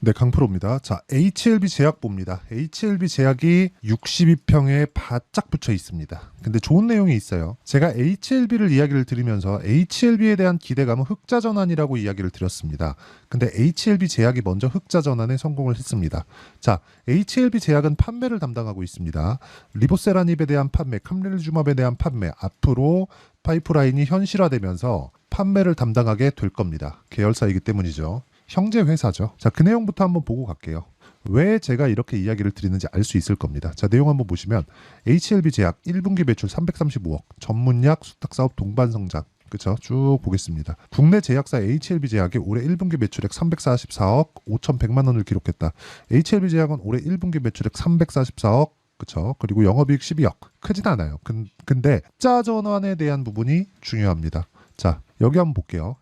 네, 강프로입니다. 자, HLB 제약 봅니다. HLB 제약이 62평에 바짝 붙여 있습니다. 근데 좋은 내용이 있어요. 제가 HLB를 이야기를 드리면서 HLB에 대한 기대감은 흑자 전환이라고 이야기를 드렸습니다. 근데 HLB 제약이 먼저 흑자 전환에 성공을 했습니다. 자, HLB 제약은 판매를 담당하고 있습니다. 리보세라닙에 대한 판매, 캄렐주맙에 대한 판매, 앞으로 파이프라인이 현실화되면서 판매를 담당하게 될 겁니다. 계열사이기 때문이죠. 형제 회사죠. 자, 그 내용부터 한번 보고 갈게요. 왜 제가 이렇게 이야기를 드리는지 알 수 있을 겁니다. 자, 내용 한번 보시면 HLB 제약 1분기 매출 335억, 전문약 수탁사업 동반 성장. 그쵸? 쭉 보겠습니다. 국내 제약사 HLB 제약이 올해 1분기 매출액 344억 5,100만 원을 기록했다. HLB 제약은 올해 1분기 매출액 344억, 그쵸? 그리고 영업이익 12억. 크진 않아요. 근데 흑자 전환에 대한 부분이 중요합니다. 자, 여기 한번 볼게요.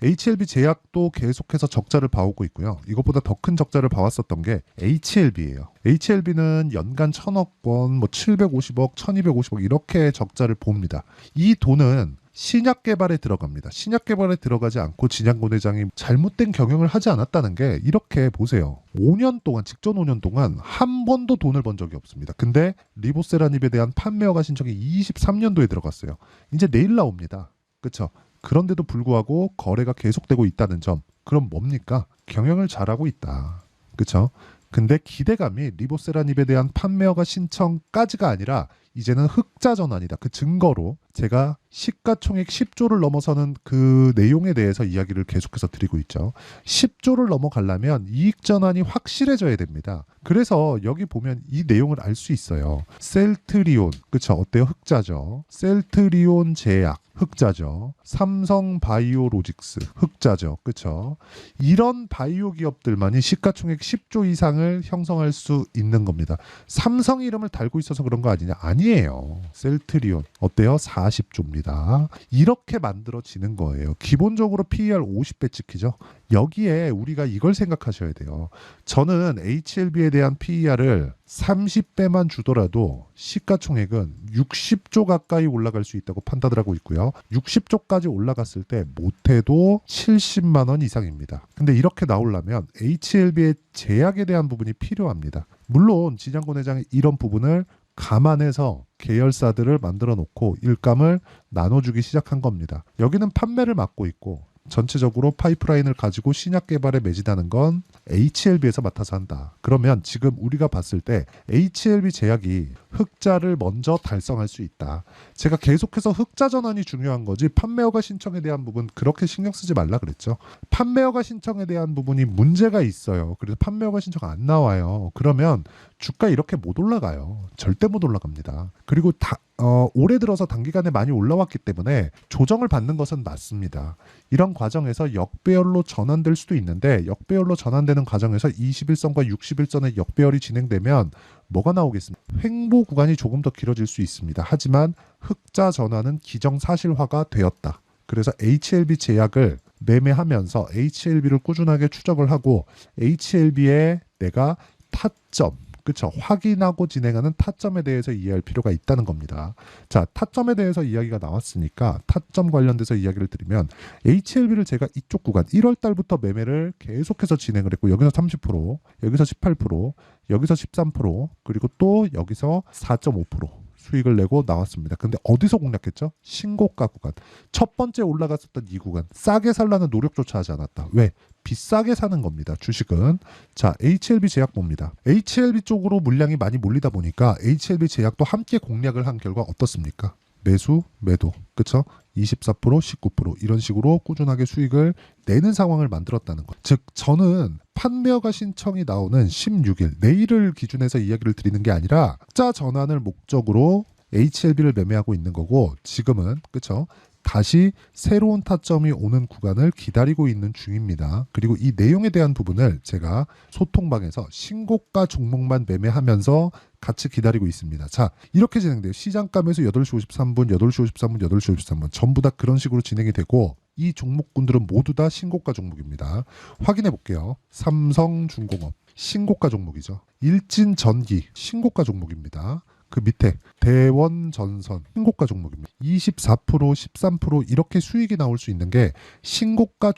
HLB 제약도 계속해서 적자를 봐오고 있고요. 이것보다 더 큰 적자를 봐왔었던 게 HLB예요. HLB는 연간 1,000억 원, 750억, 1,250억 이렇게 적자를 봅니다. 이 돈은 신약 개발에 들어갑니다. 신약 개발에 들어가지 않고 진양곤 회장이 잘못된 경영을 하지 않았다는 게 이렇게 보세요. 5년 동안, 직전 5년 동안 한 번도 돈을 번 적이 없습니다. 근데 리보세라닙에 대한 판매 허가 신청이 23년도에 들어갔어요. 이제 내일 나옵니다. 그렇죠? 그런데도 불구하고 거래가 계속되고 있다는 점. 그럼 뭡니까? 경영을 잘하고 있다. 그렇죠? 근데 기대감이 리보세라닙에 대한 판매 허가 신청까지가 아니라 이제는 흑자 전환이다. 그 증거로 제가 시가총액 10조를 넘어서는 그 내용에 대해서 이야기를 계속해서 드리고 있죠. 10조를 넘어가려면 이익 전환이 확실해져야 됩니다. 그래서 여기 보면 이 내용을 알 수 있어요. 셀트리온, 그쵸? 어때요? 흑자죠. 셀트리온 제약, 흑자죠. 삼성바이오로직스, 흑자죠. 그쵸? 이런 바이오 기업들만이 시가총액 10조 이상을 형성할 수 있는 겁니다. 삼성 이름을 달고 있어서 그런 거 아니냐? 아니에요. 셀트리온, 어때요? 40조입니다. 이렇게 만들어지는 거예요. 기본적으로 PER 50배 찍히죠. 여기에 우리가 이걸 생각하셔야 돼요. 저는 HLB에 대한 PER을 30배만 주더라도 시가총액은 60조 가까이 올라갈 수 있다고 판단을 하고 있고요. 60조까지 올라갔을 때 못해도 70만 원 이상입니다. 근데 이렇게 나오려면 HLB의 제약에 대한 부분이 필요합니다. 물론 진양곤 회장이 이런 부분을 감안해서 계열사들을 만들어 놓고 일감을 나눠주기 시작한 겁니다. 여기는 판매를 맡고 있고 전체적으로 파이프라인을 가지고 신약 개발에 매진하는 건 HLB에서 맡아서 한다. 그러면 지금 우리가 봤을 때 HLB 제약이 흑자를 먼저 달성할 수 있다. 제가 계속해서 흑자 전환이 중요한 거지 판매 허가 신청에 대한 부분 그렇게 신경 쓰지 말라 그랬죠. 판매 허가 신청에 대한 부분이 문제가 있어요. 그래서 판매 허가 신청 안 나와요. 그러면 주가 이렇게 못 올라가요. 절대 못 올라갑니다. 그리고 올해 들어서 단기간에 많이 올라왔기 때문에 조정을 받는 것은 맞습니다. 이런 과정에서 역배열로 전환될 수도 있는데 역배열로 전환되는 과정에서 21선과 60일선의 역배열이 진행되면 뭐가 나오겠습니까? 횡보 구간이 조금 더 길어질 수 있습니다. 하지만 흑자 전환은 기정사실화가 되었다. 그래서 HLB 제약을 매매하면서 HLB를 꾸준하게 추적을 하고 HLB에 내가 타점, 그렇죠. 확인하고 진행하는 타점에 대해서 이해할 필요가 있다는 겁니다. 자, 타점에 대해서 이야기가 나왔으니까 타점 관련돼서 이야기를 드리면 HLB를 제가 이쪽 구간 1월 달부터 매매를 계속해서 진행을 했고 여기서 30%, 여기서 18%, 여기서 13%, 그리고 또 여기서 4.5% 수익을 내고 나왔습니다. 근데 어디서 공략했죠? 신고가 구간. 첫 번째 올라갔었던 이 구간. 싸게 살라는 노력조차 하지 않았다. 왜? 비싸게 사는 겁니다. 주식은. 자, HLB 제약 봅니다. HLB 쪽으로 물량이 많이 몰리다 보니까 HLB 제약도 함께 공략을 한 결과 어떻습니까? 매수, 매도. 그쵸? 24%, 19% 이런 식으로 꾸준하게 수익을 내는 상황을 만들었다는 것. 즉 저는 판매허가 신청이 나오는 16일 내일을 기준해서 이야기를 드리는 게 아니라 흑자 전환을 목적으로 HLB를 매매하고 있는 거고 지금은 그쵸? 다시 새로운 타점이 오는 구간을 기다리고 있는 중입니다. 그리고 이 내용에 대한 부분을 제가 소통방에서 신고가 종목만 매매하면서 같이 기다리고 있습니다. 자, 이렇게 진행돼요. 시장감에서 8시 53분, 8시 53분, 8시 53분 전부 다 그런 식으로 진행이 되고 이 종목군들은 모두 다 신고가 종목입니다. 확인해 볼게요. 삼성중공업 신고가 종목이죠. 일진전기 신고가 종목입니다. 그 밑에 대원전선 신고가 종목입니다. 24%, 13% 이렇게 수익이 나올 수 있는 게 신고가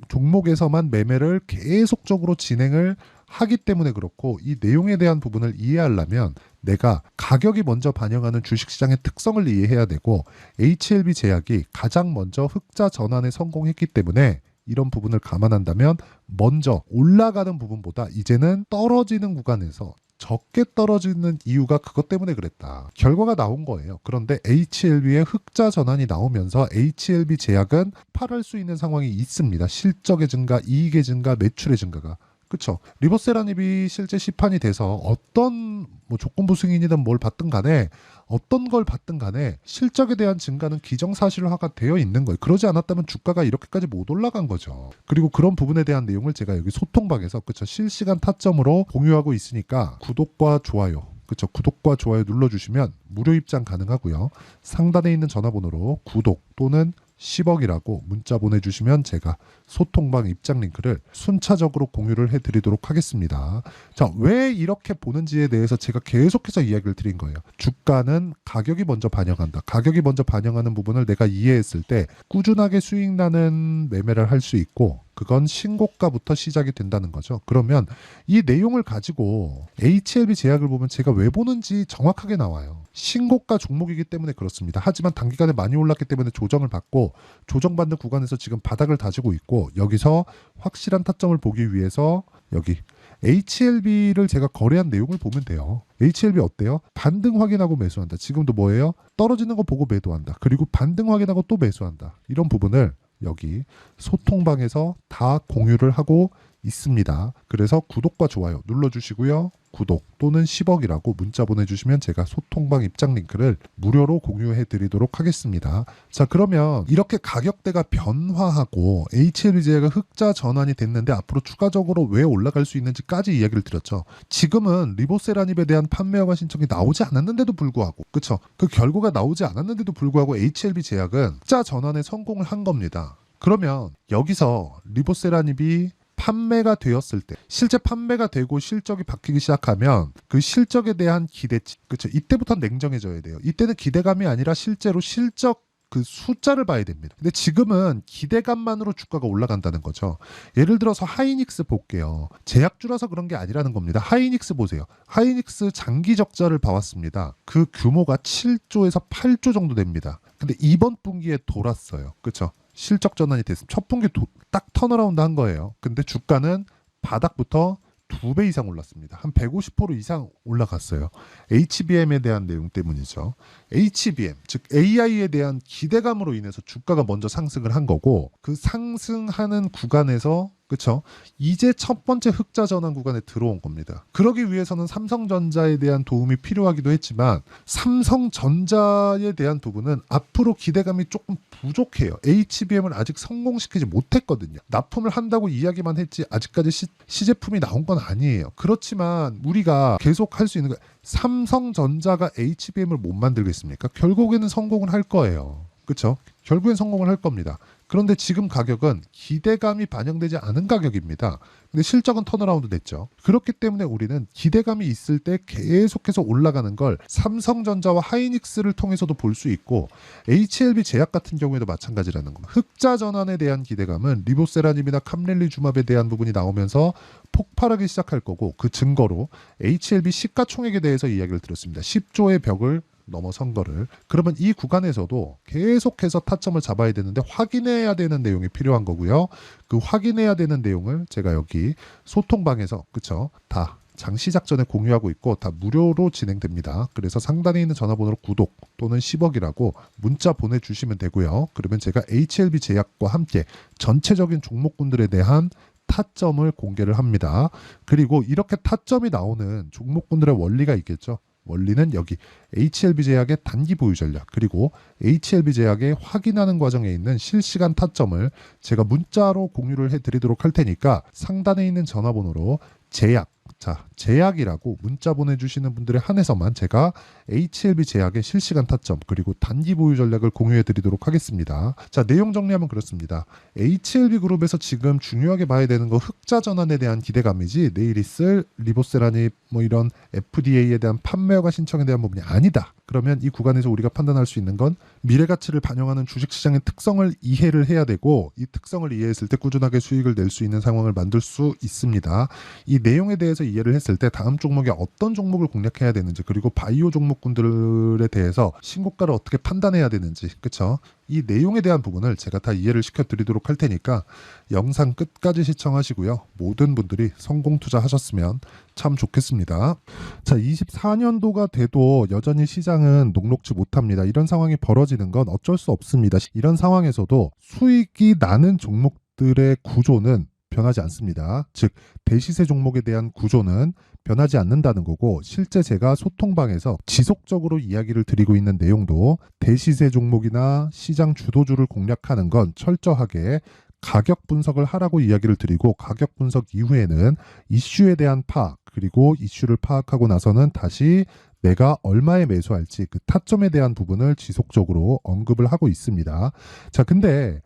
종목에서만 매매를 계속적으로 진행을 하기 때문에 그렇고, 이 내용에 대한 부분을 이해하려면 내가 가격이 먼저 반영하는 주식시장의 특성을 이해해야 되고, HLB 제약이 가장 먼저 흑자 전환에 성공했기 때문에 이런 부분을 감안한다면 먼저 올라가는 부분보다 이제는 떨어지는 구간에서 적게 떨어지는 이유가 그것 때문에 그랬다. 결과가 나온 거예요. 그런데 HLB의 흑자 전환이 나오면서 HLB 제약은 팔할 수 있는 상황이 있습니다. 실적의 증가, 이익의 증가, 매출의 증가가. 그쵸. 리보세라닙이 실제 시판이 돼서 어떤 조건부 승인이든 뭘 받든 간에, 어떤 걸 받든 간에 실적에 대한 증가는 기정사실화가 되어 있는 거예요. 그러지 않았다면 주가가 이렇게까지 못 올라간 거죠. 그리고 그런 부분에 대한 내용을 제가 여기 소통방에서 그쵸, 실시간 타점으로 공유하고 있으니까 구독과 좋아요, 그쵸, 구독과 좋아요 눌러주시면 무료 입장 가능하고요. 상단에 있는 전화번호로 구독 또는 10억이라고 문자 보내주시면 제가 소통방 입장 링크를 순차적으로 공유를 해드리도록 하겠습니다. 자, 왜 이렇게 보는지에 대해서 제가 계속해서 이야기를 드린 거예요. 주가는 가격이 먼저 반영한다. 가격이 먼저 반영하는 부분을 내가 이해했을 때 꾸준하게 수익 나는 매매를 할 수 있고, 그건 신고가부터 시작이 된다는 거죠. 그러면 이 내용을 가지고 HLB 제약을 보면 제가 왜 보는지 정확하게 나와요. 신고가 종목이기 때문에 그렇습니다. 하지만 단기간에 많이 올랐기 때문에 조정을 받고, 조정받는 구간에서 지금 바닥을 다지고 있고, 여기서 확실한 타점을 보기 위해서 여기 HLB를 제가 거래한 내용을 보면 돼요. HLB 어때요? 반등 확인하고 매수한다. 지금도 뭐예요? 떨어지는 거 보고 매도한다. 그리고 반등 확인하고 또 매수한다. 이런 부분을 여기 소통방에서 다 공유를 하고 있습니다. 그래서 구독과 좋아요 눌러주시고요. 구독 또는 10억이라고 문자 보내주시면 제가 소통방 입장 링크를 무료로 공유해 드리도록 하겠습니다. 자, 그러면 이렇게 가격대가 변화하고 HLB 제약가 흑자 전환이 됐는데 앞으로 추가적으로 왜 올라갈 수 있는지까지 이야기를 드렸죠. 지금은 리보세라닙에 대한 판매 허가 신청이 나오지 않았는데도 불구하고, 그쵸, 그 결과가 나오지 않았는데도 불구하고 HLB 제약은 흑자 전환에 성공을 한 겁니다. 그러면 여기서 리보세라닙이 판매가 되었을 때, 실제 판매가 되고 실적이 바뀌기 시작하면 그 실적에 대한 기대치, 그렇죠, 이때부터 냉정해져야 돼요. 이때는 기대감이 아니라 실제로 실적 그 숫자를 봐야 됩니다. 근데 지금은 기대감만으로 주가가 올라간다는 거죠. 예를 들어서 하이닉스 볼게요. 제약주라서 그런 게 아니라는 겁니다. 하이닉스 보세요. 하이닉스 장기 적자를 봐왔습니다. 그 규모가 7조에서 8조 정도 됩니다. 근데 이번 분기에 돌았어요. 그렇죠? 실적 전환이 됐습니다. 첫 분기 딱 턴어라운드 한 거예요. 근데 주가는 바닥부터 2배 이상 올랐습니다. 한 150% 이상 올라갔어요. HBM에 대한 내용 때문이죠. HBM, 즉 AI에 대한 기대감으로 인해서 주가가 먼저 상승을 한 거고, 그 상승하는 구간에서, 그렇죠, 이제 첫 번째 흑자 전환 구간에 들어온 겁니다. 그러기 위해서는 삼성전자에 대한 도움이 필요하기도 했지만 삼성전자에 대한 부분은 앞으로 기대감이 조금 부족해요. HBM을 아직 성공시키지 못했거든요. 납품을 한다고 이야기만 했지 아직까지 시제품이 나온 건 아니에요. 그렇지만 우리가 계속 할 수 있는 거, 삼성전자가 HBM을 못 만들겠습니까? 결국에는 성공을 할 거예요. 그렇죠? 결국엔 성공을 할 겁니다. 그런데 지금 가격은 기대감이 반영되지 않은 가격입니다. 근데 실적은 턴어라운드 됐죠. 그렇기 때문에 우리는 기대감이 있을 때 계속해서 올라가는 걸 삼성전자와 하이닉스를 통해서도 볼 수 있고, HLB 제약 같은 경우에도 마찬가지라는 겁니다. 흑자 전환에 대한 기대감은 리보세라닙이나 캄렐리주맙에 대한 부분이 나오면서 폭발하기 시작할 거고, 그 증거로 HLB 시가총액에 대해서 이야기를 드렸습니다. 10조의 벽을 넘어선 거를. 그러면 이 구간에서도 계속해서 타점을 잡아야 되는데 확인해야 되는 내용이 필요한 거고요. 그 확인해야 되는 내용을 제가 여기 소통방에서, 그쵸, 다 장 시작 전에 공유하고 있고 다 무료로 진행됩니다. 그래서 상단에 있는 전화번호로 구독 또는 10억이라고 문자 보내주시면 되고요. 그러면 제가 HLB 제약과 함께 전체적인 종목군들에 대한 타점을 공개를 합니다. 그리고 이렇게 타점이 나오는 종목군들의 원리가 있겠죠. 원리는 여기 HLB 제약의 단기 보유 전략, 그리고 HLB 제약의 확인하는 과정에 있는 실시간 타점을 제가 문자로 공유를 해드리도록 할 테니까 상단에 있는 전화번호로 제약 자, 제약이라고 문자 보내주시는 분들에 한해서만 제가 HLB 제약의 실시간 타점 그리고 단기 보유 전략을 공유해 드리도록 하겠습니다. 자, 내용 정리하면 그렇습니다. HLB 그룹에서 지금 중요하게 봐야 되는 거 흑자 전환에 대한 기대감이지 내일 있을 리보세라니 뭐 이런 FDA에 대한 판매허가 신청에 대한 부분이 아니다. 그러면 이 구간에서 우리가 판단할 수 있는 건 미래 가치를 반영하는 주식시장의 특성을 이해를 해야 되고, 이 특성을 이해했을 때 꾸준하게 수익을 낼 수 있는 상황을 만들 수 있습니다. 이 내용에 대해서 이해를 했을 때 다음 종목에 어떤 종목을 공략해야 되는지, 그리고 바이오 종목군들에 대해서 신고가를 어떻게 판단해야 되는지, 그쵸? 이 내용에 대한 부분을 제가 다 이해를 시켜드리도록 할 테니까 영상 끝까지 시청하시고요. 모든 분들이 성공 투자하셨으면 참 좋겠습니다. 자, 24년도가 돼도 여전히 시장은 녹록지 못합니다. 이런 상황이 벌어지는 건 어쩔 수 없습니다. 이런 상황에서도 수익이 나는 종목들의 구조는 변하지 않습니다. 즉, 대시세 종목에 대한 구조는 변하지 않는다는 거고, 실제 제가 소통방에서 지속적으로 이야기를 드리고 있는 내용도 대시세 종목이나 시장 주도주를 공략하는 건 철저하게 가격 분석을 하라고 이야기를 드리고, 가격 분석 이후에는 이슈에 대한 파악, 그리고 이슈를 파악하고 나서는 다시 내가 얼마에 매수할지 그 타점에 대한 부분을 지속적으로 언급을 하고 있습니다. 자, 근데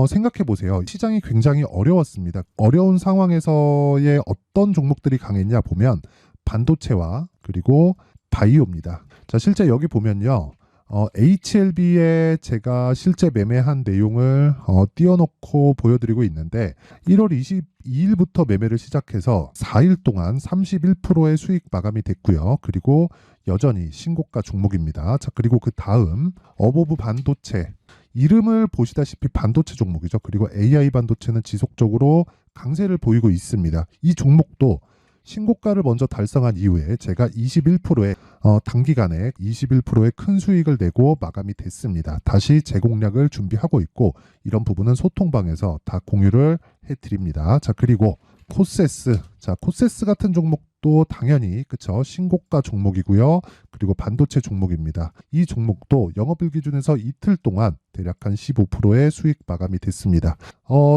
생각해 보세요. 시장이 굉장히 어려웠습니다. 어려운 상황에서의 어떤 종목들이 강했냐 보면 반도체와 그리고 바이오입니다. 자, 실제 여기 보면요. HLB에 제가 실제 매매한 내용을 띄워놓고 보여드리고 있는데, 1월 22일부터 매매를 시작해서 4일 동안 31%의 수익 마감이 됐고요. 그리고 여전히 신고가 종목입니다. 자, 그리고 그 다음 어보브 반도체, 이름을 보시다시피 반도체 종목이죠. 그리고 AI 반도체는 지속적으로 강세를 보이고 있습니다. 이 종목도 신고가를 먼저 달성한 이후에 제가 21%의 단기간에 21%의 큰 수익을 내고 마감이 됐습니다. 다시 재공략을 준비하고 있고, 이런 부분은 소통방에서 다 공유를 해드립니다. 자, 그리고 코세스, 자, 코세스 같은 종목도 당연히 그쵸, 신고가 종목이고요. 그리고 반도체 종목입니다. 이 종목도 영업일 기준에서 이틀 동안 대략 한 15%의 수익 마감이 됐습니다.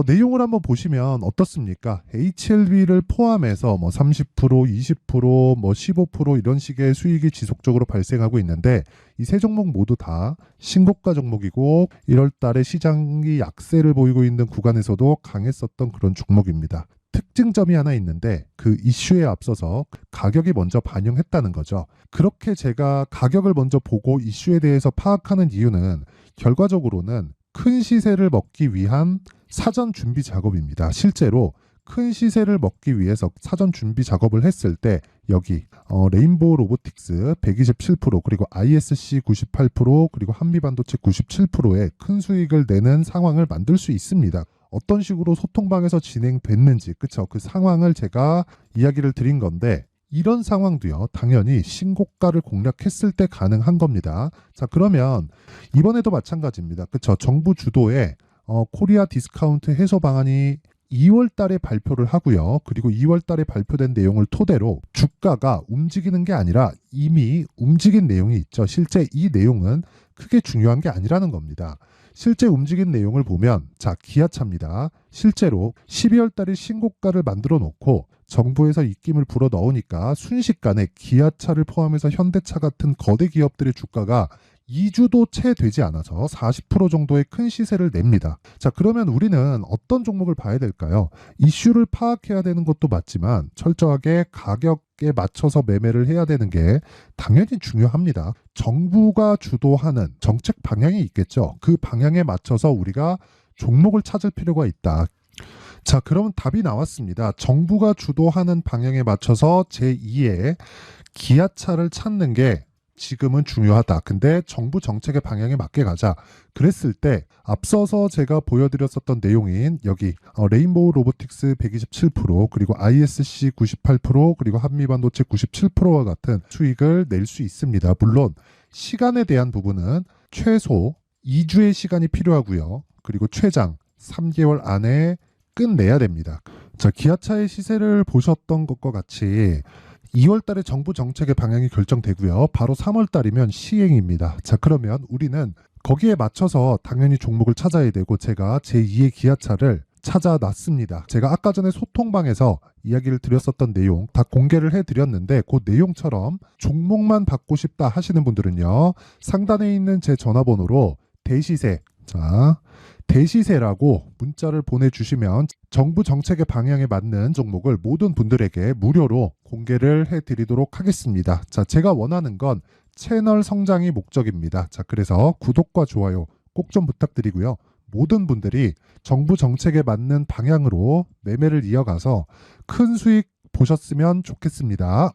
내용을 한번 보시면 어떻습니까? HLB를 포함해서 뭐 30%, 20%, 뭐 15% 이런 식의 수익이 지속적으로 발생하고 있는데, 이 세 종목 모두 다 신고가 종목이고 1월 달에 시장이 약세를 보이고 있는 구간에서도 강했었던 그런 종목입니다. 특징점이 하나 있는데, 그 이슈에 앞서서 가격이 먼저 반영했다는 거죠. 그렇게 제가 가격을 먼저 보고 이슈에 대해서 파악하는 이유는 결과적으로는 큰 시세를 먹기 위한 사전 준비 작업입니다. 실제로 큰 시세를 먹기 위해서 사전 준비 작업을 했을 때 여기 레인보우 로보틱스 127%, 그리고 ISC 98%, 그리고 한미반도체 97%의 큰 수익을 내는 상황을 만들 수 있습니다. 어떤 식으로 소통방에서 진행됐는지, 그쵸? 그 상황을 제가 이야기를 드린 건데, 이런 상황도요, 당연히 신고가를 공략했을 때 가능한 겁니다. 자, 그러면 이번에도 마찬가지입니다. 그쵸? 정부 주도의 코리아 디스카운트 해소 방안이 2월 달에 발표를 하고요. 그리고 2월 달에 발표된 내용을 토대로 주가가 움직이는 게 아니라 이미 움직인 내용이 있죠. 실제 이 내용은 크게 중요한 게 아니라는 겁니다. 실제 움직인 내용을 보면, 자, 기아차입니다. 실제로 12월 달에 신고가를 만들어 놓고 정부에서 입김을 불어 넣으니까 순식간에 기아차를 포함해서 현대차 같은 거대 기업들의 주가가 2주도 채 되지 않아서 40% 정도의 큰 시세를 냅니다. 자, 그러면 우리는 어떤 종목을 봐야 될까요? 이슈를 파악해야 되는 것도 맞지만 철저하게 가격에 맞춰서 매매를 해야 되는 게 당연히 중요합니다. 정부가 주도하는 정책 방향이 있겠죠. 그 방향에 맞춰서 우리가 종목을 찾을 필요가 있다. 자, 그러면 답이 나왔습니다. 정부가 주도하는 방향에 맞춰서 제2의 기아차를 찾는 게 지금은 중요하다. 근데 정부 정책의 방향에 맞게 가자. 그랬을 때 앞서서 제가 보여드렸었던 내용인 여기 레인보우 로보틱스 127%, 그리고 ISC 98%, 그리고 한미반도체 97%와 같은 수익을 낼 수 있습니다. 물론 시간에 대한 부분은 최소 2주의 시간이 필요하고요. 그리고 최장 3개월 안에 끝내야 됩니다. 자, 기아차의 시세를 보셨던 것과 같이 2월 달에 정부 정책의 방향이 결정되고요. 바로 3월 달이면 시행입니다. 자, 그러면 우리는 거기에 맞춰서 당연히 종목을 찾아야 되고, 제가 제2의 기아차를 찾아놨습니다. 제가 아까 전에 소통방에서 이야기를 드렸었던 내용 다 공개를 해드렸는데 그 내용처럼 종목만 받고 싶다 하시는 분들은요. 상단에 있는 제 전화번호로 대시세, 자, 대시세라고 문자를 보내주시면 정부 정책의 방향에 맞는 종목을 모든 분들에게 무료로 공개를 해드리도록 하겠습니다. 자, 제가 원하는 건 채널 성장이 목적입니다. 자, 그래서 구독과 좋아요 꼭 좀 부탁드리고요. 모든 분들이 정부 정책에 맞는 방향으로 매매를 이어가서 큰 수익 보셨으면 좋겠습니다.